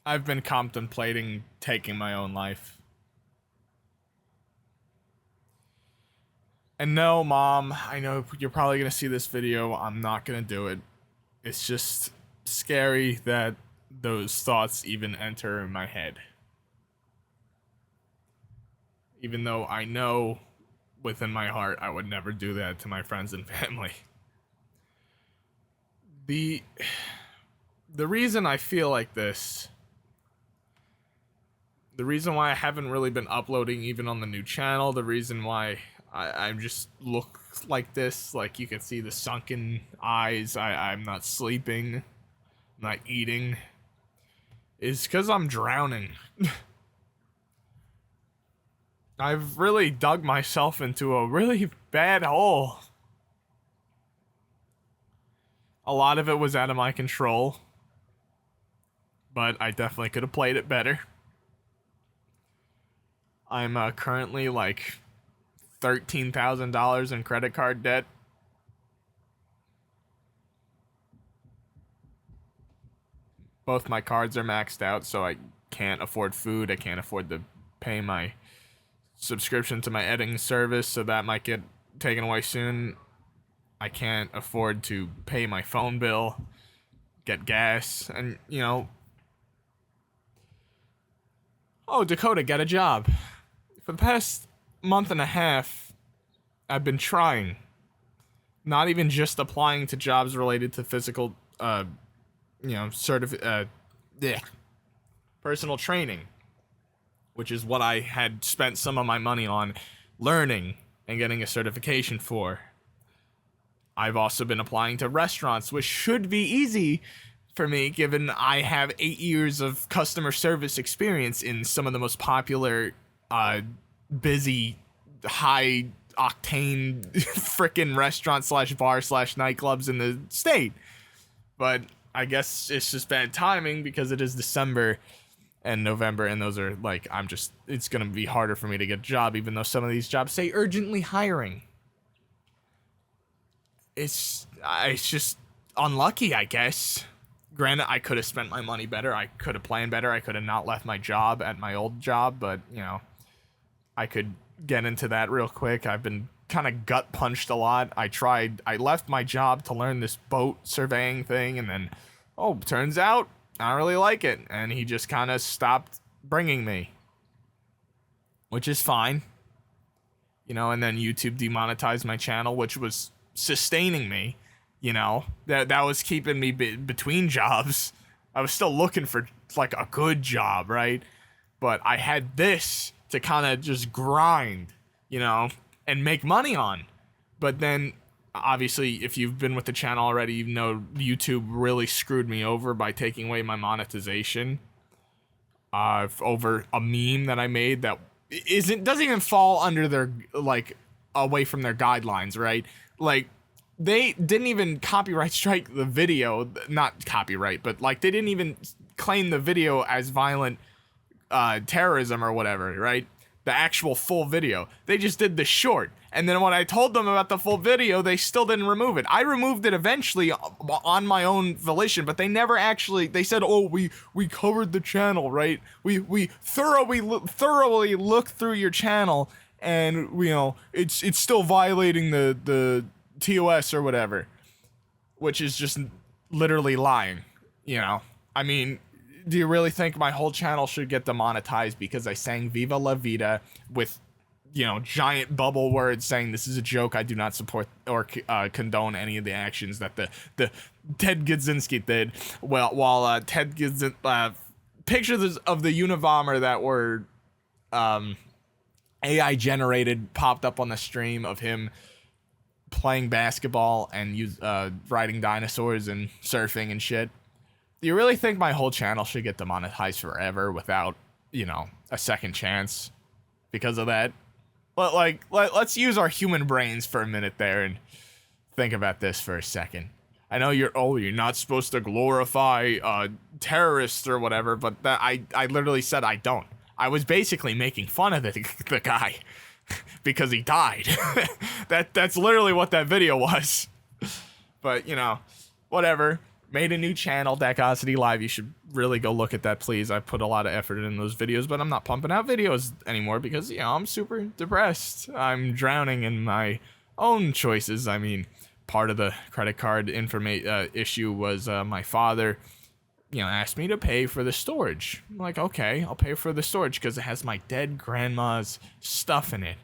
I've been contemplating taking my own life. And no, Mom, I know you're probably going to see this video. I'm not going to do it. It's just scary that those thoughts even enter my head. Even though I know within my heart I would never do that to my friends and family. The reason I feel like this, the reason why I haven't really been uploading even on the new channel, the reason why I just look like this, like you can see the sunken eyes, I'm not sleeping, I'm not eating, is because I'm drowning. I've really dug myself into a really bad hole. A lot of it was out of my control, but I definitely could have played it better. I'm currently like $13,000 in credit card debt. Both my cards are maxed out, so I can't afford food. I can't afford to pay my subscription to my editing service, so that might get taken away soon. I can't afford to pay my phone bill, get gas, and, you know... Oh, Dakota, get a job. For the past month and a half, I've been trying. Not even just applying to jobs related to physical, personal training, which is what I had spent some of my money on learning and getting a certification for. I've also been applying to restaurants, which should be easy for me, given I have 8 years of customer service experience in some of the most popular, busy, high-octane frickin' restaurant/bar/nightclubs in the state. But I guess it's just bad timing because it is December and November, and those are, like, it's gonna be harder for me to get a job, even though some of these jobs say urgently hiring. It's just unlucky, I guess. Granted, I could have spent my money better, I could have planned better, I could have not left my job at my old job, but, you know, I could get into that real quick. I've been kind of gut punched a lot. I left my job to learn this boat surveying thing, and then, turns out I don't really like it, and he just kind of stopped bringing me, which is fine, you know. And then YouTube demonetized my channel, which was sustaining me, you know. That was keeping me between jobs. I was still looking for like a good job, right? But I had this to kind of just grind, you know, and make money on. But then, obviously, if you've been with the channel already, you know YouTube really screwed me over by taking away my monetization over a meme that I made that doesn't even fall under their, like, away from their guidelines, right? Like, they didn't even copyright strike the video, not copyright, but, like, they didn't even claim the video as violent terrorism or whatever, right? The actual full video. They just did the short. And then when I told them about the full video, they still didn't remove it. I removed it eventually on my own volition, but they never actually, they said, oh, we covered the channel, right? We thoroughly looked through your channel, and, you know, it's still violating the TOS or whatever, which is just literally lying, you know? I mean, do you really think my whole channel should get demonetized because I sang Viva La Vida with, you know, giant bubble words saying this is a joke, I do not support or condone any of the actions that the Ted Kaczynski did? Well, while Ted Kaczynski, pictures of the Unabomber that were AI generated popped up on the stream of him playing basketball and riding dinosaurs and surfing and shit. Do you really think my whole channel should get demonetized forever without, you know, a second chance because of that? But, like, let's use our human brains for a minute there and think about this for a second. I know you're not supposed to glorify terrorists or whatever, but that I literally said I don't. I was basically making fun of the guy because he died. That's literally what that video was. But, you know, whatever. Made a new channel, Dakocity Live. You should really go look at that, please. I put a lot of effort in those videos, but I'm not pumping out videos anymore because, you know, I'm super depressed. I'm drowning in my own choices. I mean, part of the credit card issue was my father, you know, asked me to pay for the storage. I'm like, okay, I'll pay for the storage because it has my dead grandma's stuff in it.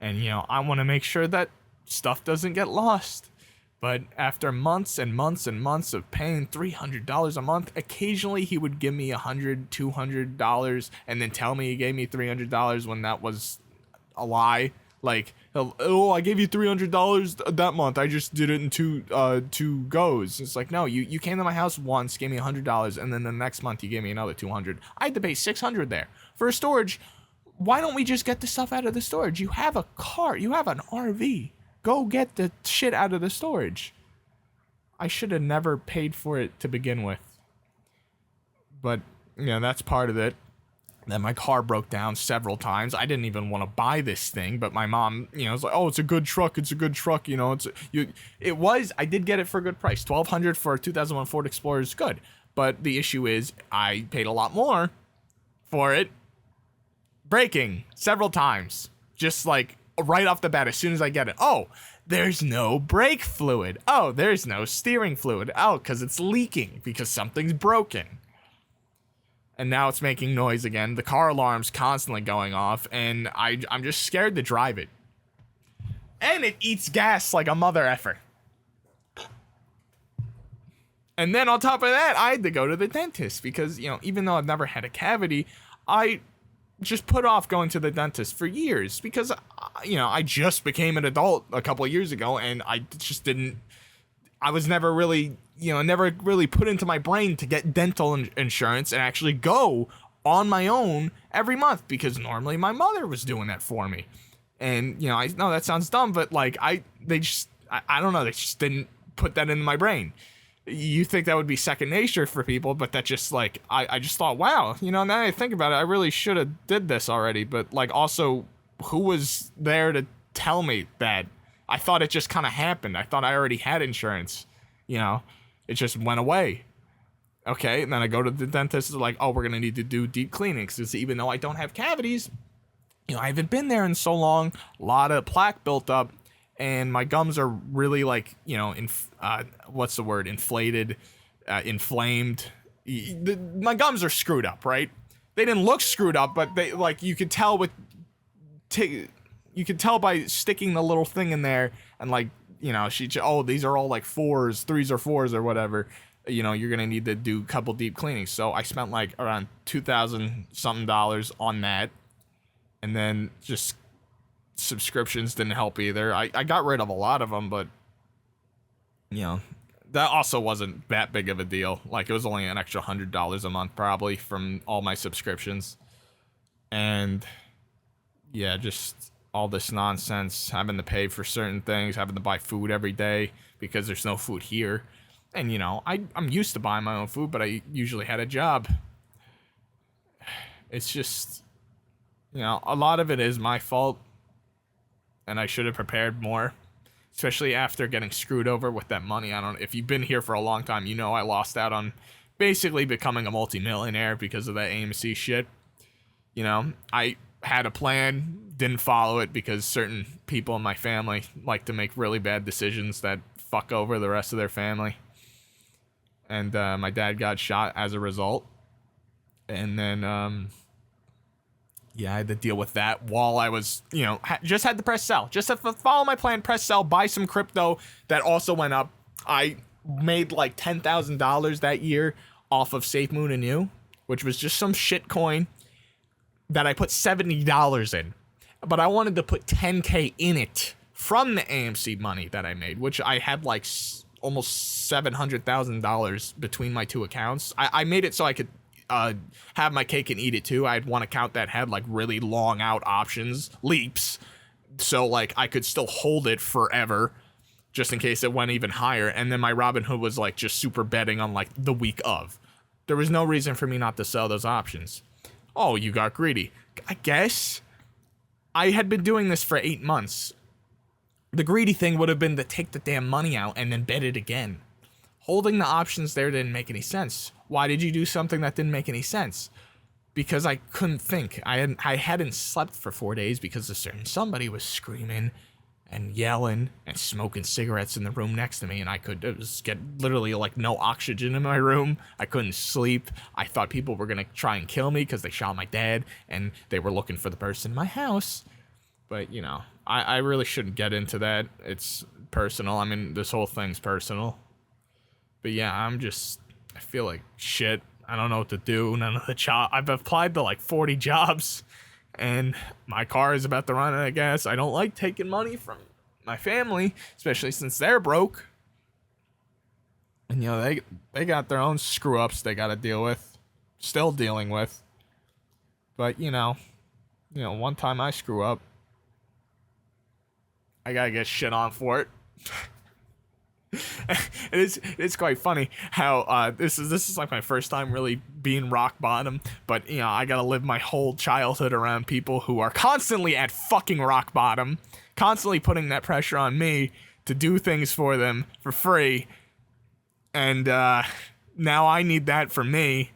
And, you know, I want to make sure that stuff doesn't get lost. But after months and months and months of paying $300 a month, occasionally he would give me $100, $200, and then tell me he gave me $300 when that was a lie. Like, oh, I gave you $300 that month. I just did it in two goes. It's like, no, you came to my house once, gave me $100, and then the next month you gave me another $200. I had to pay $600 there for storage. Why don't we just get the stuff out of the storage? You have a car. You have an RV. Go get the shit out of the storage. I should have never paid for it to begin with. But, you know, that's part of it. Then my car broke down several times. I didn't even want to buy this thing, but my mom, you know, was like, "Oh, it's a good truck. It's a good truck." You know, I did get it for a good price. $1,200 for a 2001 Ford Explorer is good. But the issue is I paid a lot more for it breaking several times. Just like right off the bat, as soon as I get it. Oh, there's no brake fluid. Oh, there's no steering fluid. Oh, because it's leaking because something's broken. And now it's making noise again. The car alarm's constantly going off, and I'm just scared to drive it. And it eats gas like a mother effer. And then on top of that, I had to go to the dentist because, you know, even though I've never had a cavity, I just put off going to the dentist for years because, you know, I just became an adult a couple of years ago, and I was never really, you know, never really put into my brain to get dental insurance and actually go on my own every month because normally my mother was doing that for me. And, you know, I know that sounds dumb, but like I don't know, they just didn't put that in my brain. You think that would be second nature for people, but that just like, I just thought, wow, you know, now that I think about it, I really should have did this already. But like also, who was there to tell me that? I thought it just kind of happened. I thought I already had insurance, you know, it just went away. Okay, and then I go to the dentist, they're like, oh, we're going to need to do deep cleanings. Because even though I don't have cavities, you know, I haven't been there in so long, a lot of plaque built up, and my gums are really like, you know, what's the word, inflated, inflamed. My gums are screwed up, right? They didn't look screwed up, but they, like, you could tell you could tell by sticking the little thing in there and like, you know, these are all like 3s or 4s or whatever. You know, you're going to need to do a couple deep cleanings. So I spent like around $2,000 something on that. And then just subscriptions didn't help either. I got rid of a lot of them, but, you know, that also wasn't that big of a deal. Like, it was only an extra $100 a month probably from all my subscriptions. And yeah, just all this nonsense, having to pay for certain things, having to buy food every day because there's no food here. And, you know, I'm used to buying my own food, but I usually had a job. It's just, you know, a lot of it is my fault, and I should have prepared more, especially after getting screwed over with that money. I don't know, if you've been here for a long time, you know I lost out on basically becoming a multimillionaire because of that AMC shit. You know, I had a plan, didn't follow it because certain people in my family like to make really bad decisions that fuck over the rest of their family. And my dad got shot as a result. And then, yeah, I had to deal with that while I was, you know, just had to press sell. Just to follow my plan, press sell, buy some crypto that also went up. I made like $10,000 that year off of Safe Moon and You, which was just some shit coin that I put $70 in. But I wanted to put $10K in it from the AMC money that I made, which I had like almost $700,000 between my two accounts. I made it so I could have my cake and eat it too. I had one account that had like really long out options, leaps, so like I could still hold it forever just in case it went even higher. And then my Robinhood was like just super betting on like the week of. There was no reason for me not to sell those options. Oh, you got greedy. I guess I had been doing this for 8 months. The greedy thing would have been to take the damn money out and then bet it again. Holding the options there didn't make any sense. Why did you do something that didn't make any sense? Because I couldn't think. I hadn't slept for 4 days because a certain somebody was screaming and yelling and smoking cigarettes in the room next to me, and it was get literally like no oxygen in my room. I couldn't sleep. I thought people were gonna try and kill me because they shot my dad and they were looking for the person in my house. But you know, I really shouldn't get into that. It's personal. I mean, this whole thing's personal. But yeah, I feel like shit. I don't know what to do. None of the I've applied to like 40 jobs. And my car is about to run out of gas. I don't like taking money from my family, especially since they're broke. And, you know, they got their own screw-ups they got to deal with. Still dealing with. But, you know, one time I screw up, I got to get shit on for it. It's quite funny how this is like my first time really being rock bottom, but you know, I gotta live my whole childhood around people who are constantly at fucking rock bottom, constantly putting that pressure on me to do things for them for free, and now I need that for me,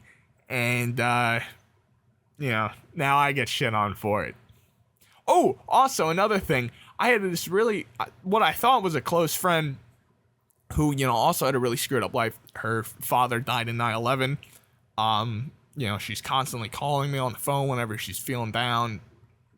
and you know, now I get shit on for it. Oh, also another thing, I had this really what I thought was a close friend who, you know, also had a really screwed up life. Her father died in 9/11. You know, she's constantly calling me on the phone whenever she's feeling down,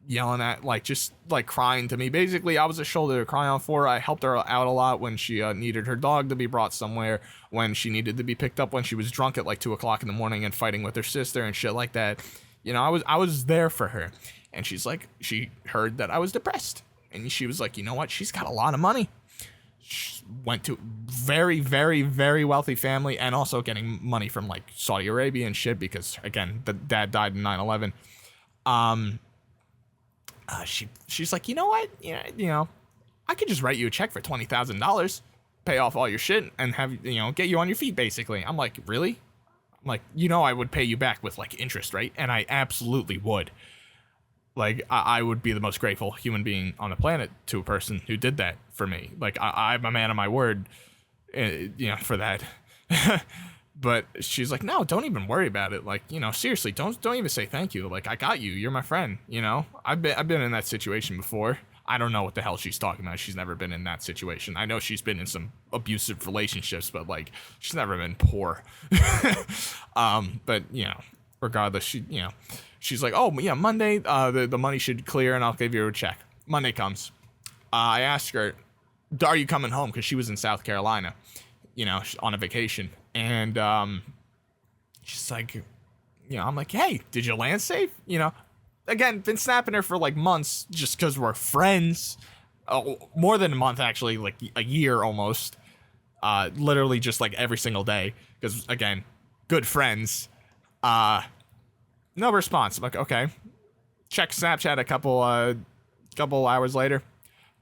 yelling at, like, just, like, crying to me. Basically, I was a shoulder to cry on for her. I helped her out a lot when she needed her dog to be brought somewhere, when she needed to be picked up when she was drunk at, like, 2 o'clock in the morning and fighting with her sister and shit like that. You know, I was there for her. And she's like, she heard that I was depressed. And she was like, you know what? She's got a lot of money. Went to very, very, very wealthy family, and also getting money from like Saudi Arabia and shit, because again, the dad died in 9/11. She's like, you know what? You know, I could just write you a check for $20,000, pay off all your shit, and have, you know, get you on your feet, basically. I'm like, really? I'm like, you know, I would pay you back with like interest, right? And I absolutely would. Like, I would be the most grateful human being on the planet to a person who did that for me. Like, I'm a man of my word, you know, for that. But she's like, no, don't even worry about it. Like, you know, seriously, don't even say thank you. Like, I got you. You're my friend, you know? I've been in that situation before. I don't know what the hell she's talking about. She's never been in that situation. I know she's been in some abusive relationships, but, like, she's never been poor. But, you know, regardless, you know, she's like, oh, yeah, Monday, the money should clear and I'll give you a check. Monday comes. I asked her, are you coming home? Because she was in South Carolina, you know, on a vacation. And she's like, you know, I'm like, hey, did you land safe? You know, again, been snapping her for like months just because we're friends. More than a month, actually, like a year almost. Literally just like every single day. Because, again, good friends. No response. I'm like, okay. Check Snapchat a couple hours later.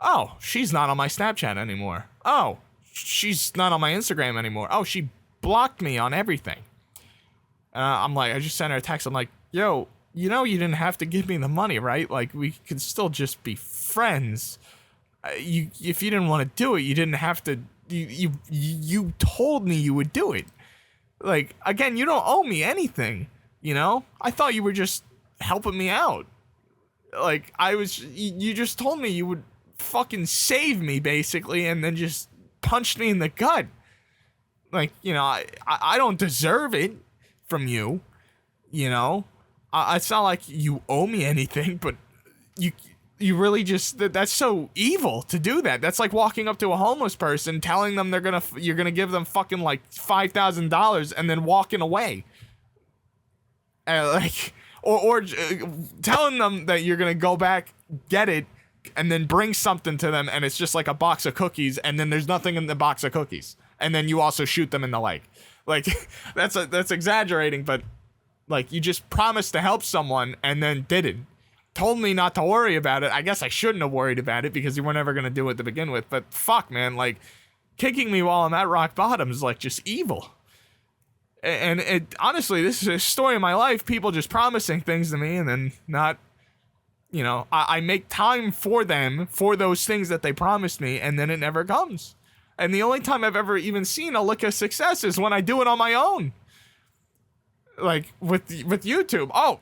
Oh, she's not on my Snapchat anymore. Oh, she's not on my Instagram anymore. Oh, she blocked me on everything. I'm like, I just sent her a text. I'm like, yo, you know, you didn't have to give me the money, right? Like, we could still just be friends. If you didn't want to do it, you didn't have to. You told me you would do it. Like, again, you don't owe me anything. You know, I thought you were just helping me out. Like, you just told me you would fucking save me, basically, and then just punched me in the gut. Like, you know, I don't deserve it from you, you know? It's not like you owe me anything, but you really just, that's so evil to do that. That's like walking up to a homeless person, telling them you're gonna give them fucking like $5,000 and then walking away. Like, or telling them that you're gonna go back, get it, and then bring something to them, and it's just like a box of cookies, and then there's nothing in the box of cookies, and then you also shoot them in the leg. Like, that's exaggerating, but like, you just promised to help someone and then didn't. Told me not to worry about it. I guess I shouldn't have worried about it because you were never gonna do it to begin with. But fuck, man, like, kicking me while I'm at rock bottom is like just evil. And it, honestly, this is a story of my life. People just promising things to me and then not, you know, I make time for them, for those things that they promised me, and then it never comes. And the only time I've ever even seen a lick of success is when I do it on my own. Like with YouTube. Oh,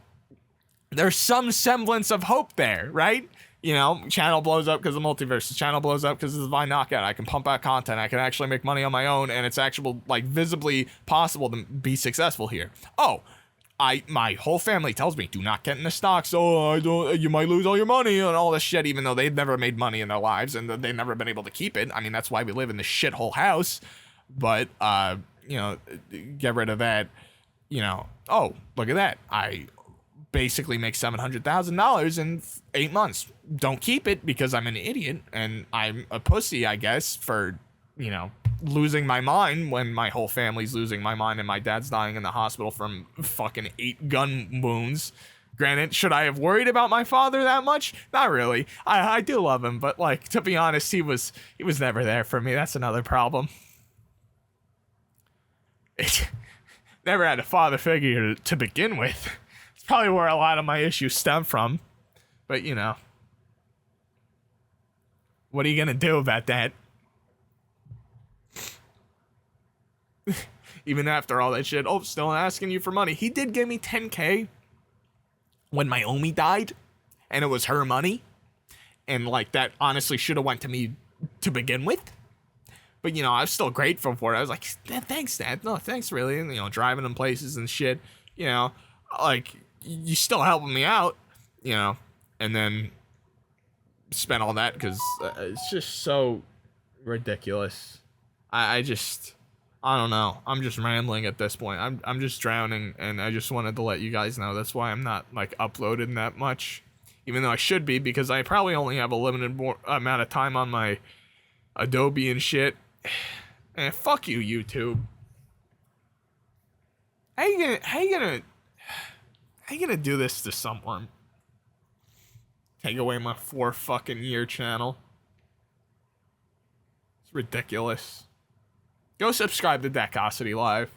there's some semblance of hope there, right? You know, channel blows up because the multiverse. The channel blows up because of the Vine knockout. I can pump out content. I can actually make money on my own, and it's actually like visibly possible to be successful here. Oh, my whole family tells me, do not get into stocks. Oh, you might lose all your money and all this shit, even though they've never made money in their lives and they've never been able to keep it. I mean, that's why we live in this shithole house. But, you know, get rid of that. You know, oh, look at that. I basically make $700,000 in 8 months. Don't keep it because I'm an idiot and I'm a pussy, I guess, for, you know, losing my mind when my whole family's losing my mind and my dad's dying in the hospital from fucking 8 gun wounds. Granted, should I have worried about my father that much? Not really. I do love him, but like, to be honest, he was never there for me. That's another problem. Never had a father figure to begin with. It's probably where a lot of my issues stem from. But, you know, what are you going to do about that? Even after all that shit, oh, still asking you for money. He did give me $10K when my Omi died, and it was her money. And, like, that honestly should have went to me to begin with. But, you know, I was still grateful for it. I was like, thanks, Dad. No, thanks, really. And, you know, driving them places and shit. You know, like, you still helping me out, you know. And then spent all that because it's just so ridiculous. I don't know. I'm just rambling at this point. I'm just drowning, and I just wanted to let you guys know. That's why I'm not, like, uploading that much. Even though I should be, because I probably only have a limited amount of time on my Adobe and shit. And fuck you, YouTube. How you gonna do this to someone? Take away my 4 fucking year channel. It's ridiculous. Go subscribe to Dakocity Live.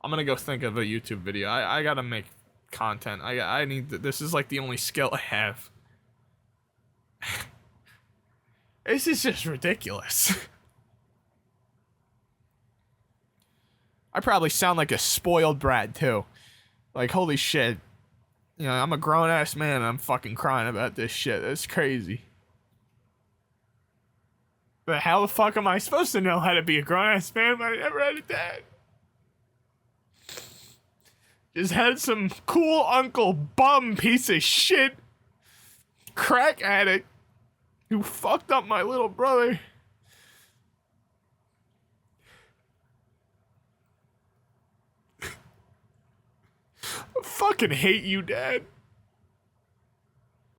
I'm gonna go think of a YouTube video. I gotta make content. I need this is like the only skill I have. This is just ridiculous. I probably sound like a spoiled brat too. Like, holy shit. You know, I'm a grown ass man and I'm fucking crying about this shit. That's crazy. But how the fuck am I supposed to know how to be a grown ass man when I never had a dad? Just had some cool uncle bum piece of shit crack addict who fucked up my little brother. I fucking hate you, Dad.